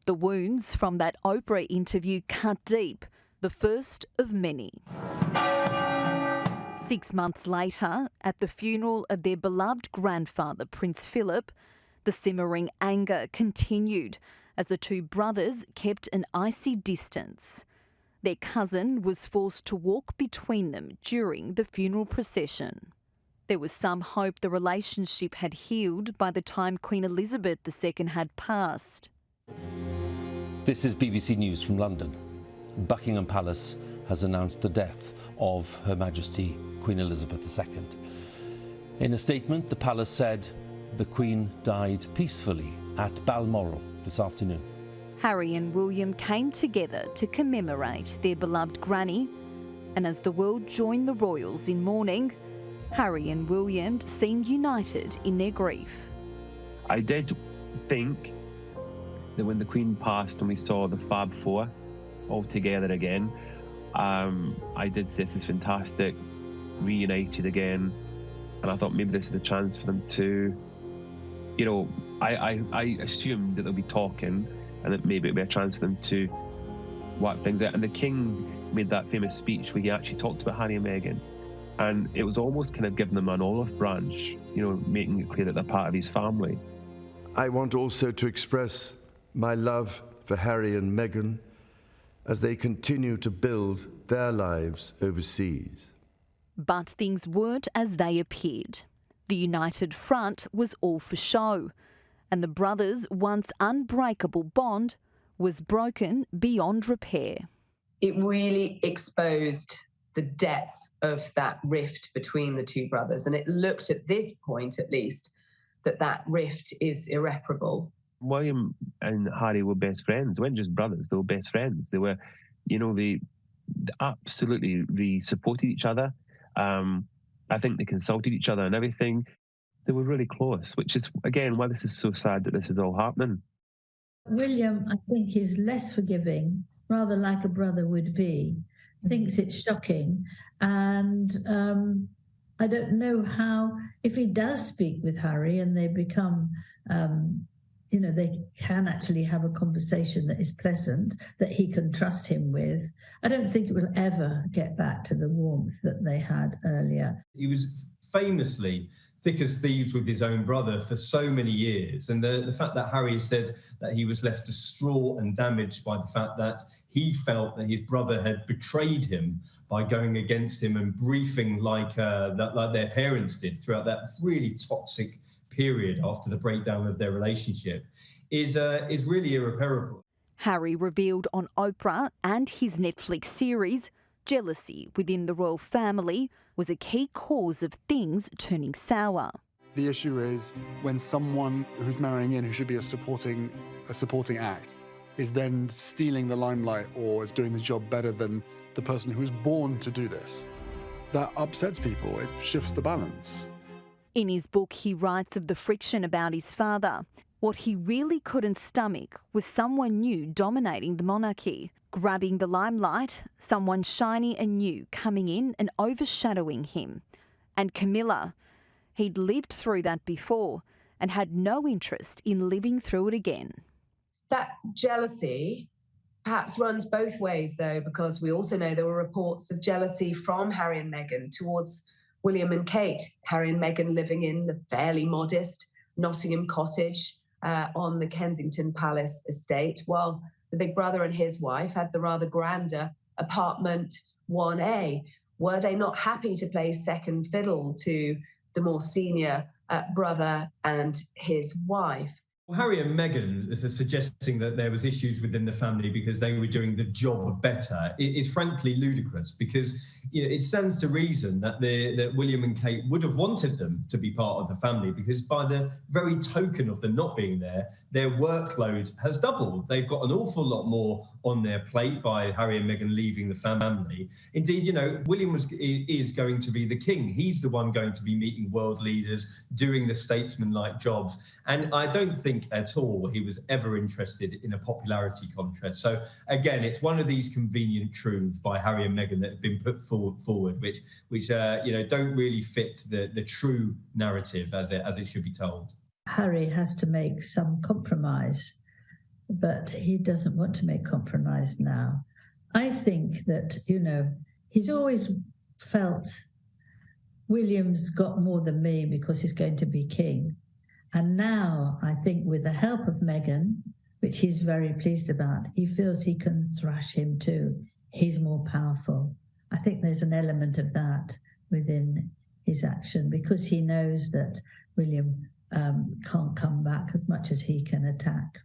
The wounds from that Oprah interview cut deep, the first of many. 6 months later, at the funeral of their beloved grandfather, Prince Philip, the simmering anger continued as the two brothers kept an icy distance. Their cousin was forced to walk between them during the funeral procession. There was some hope the relationship had healed by the time Queen Elizabeth II had passed. This is BBC News from London. Buckingham Palace has announced the death of Her Majesty Queen Elizabeth II. In a statement, the palace said the Queen died peacefully at Balmoral this afternoon. Harry and William came together to commemorate their beloved granny, and as the world joined the royals in mourning, Harry and William seemed united in their grief. I did think that when the Queen passed and we saw the Fab Four all together again, I did say this is fantastic, reunited again, and I thought maybe this is a chance for them to, you know, I assumed that they'll be talking and that maybe it'll be a chance for them to work things out. And the King made that famous speech where he actually talked about Harry and Meghan, and it was almost kind of giving them an olive branch, you know, making it clear that they're part of his family. I want also to express my love for Harry and Meghan as they continue to build their lives overseas. But things weren't as they appeared. The united front was all for show, and the brothers' once unbreakable bond was broken beyond repair. It really exposed the depth of that rift between the two brothers, and it looked at this point, at least, that rift is irreparable. William and Harry were best friends. They weren't just brothers, they were best friends. They were, you know, they supported each other. I think they consulted each other and everything. They were really close, which is, again, why this is so sad that this is all happening. William, I think, is less forgiving, rather like a brother would be, thinks it's shocking. And I don't know how, if he does speak with Harry and they become, you know, they can actually have a conversation that is pleasant, that he can trust him with. I don't think it will ever get back to the warmth that they had earlier. He was famously thick as thieves with his own brother for so many years. And the fact that Harry said that he was left distraught and damaged by the fact that he felt that his brother had betrayed him by going against him and briefing like their parents did throughout that really toxic period after the breakdown of their relationship is really irreparable. Harry revealed on Oprah and his Netflix series, jealousy within the royal family was a key cause of things turning sour. The issue is when someone who's marrying in, who should be a supporting act, is then stealing the limelight or is doing the job better than the person who was born to do this. That upsets people. It shifts the balance. In his book, he writes of the friction about his father. What he really couldn't stomach was someone new dominating the monarchy, grabbing the limelight, someone shiny and new coming in and overshadowing him. And Camilla, he'd lived through that before and had no interest in living through it again. That jealousy perhaps runs both ways, though, because we also know there were reports of jealousy from Harry and Meghan towards William and Kate. Harry and Meghan living in the fairly modest Nottingham cottage on the Kensington Palace estate, while the big brother and his wife had the rather grander apartment 1A. Were they not happy to play second fiddle to the more senior brother and his wife? Well, Harry and Meghan is suggesting that there was issues within the family because they were doing the job better. It is frankly ludicrous because, you know, it stands to reason that that William and Kate would have wanted them to be part of the family, because by the very token of them not being there, their workload has doubled. They've got an awful lot more on their plate by Harry and Meghan leaving the family. Indeed, you know, William is going to be the king. He's the one going to be meeting world leaders, doing the statesman-like jobs. And I don't think at all he was ever interested in a popularity contest. So again, it's one of these convenient truths by Harry and Meghan that have been put forward, which you know, don't really fit the true narrative as it should be told. Harry has to make some compromise but he doesn't want to make compromise now. I think that, he's always felt William's got more than me because he's going to be king. And now I think with the help of Meghan, which he's very pleased about, he feels he can thrash him too. He's more powerful. I think there's an element of that within his action because he knows that William can't come back as much as he can attack.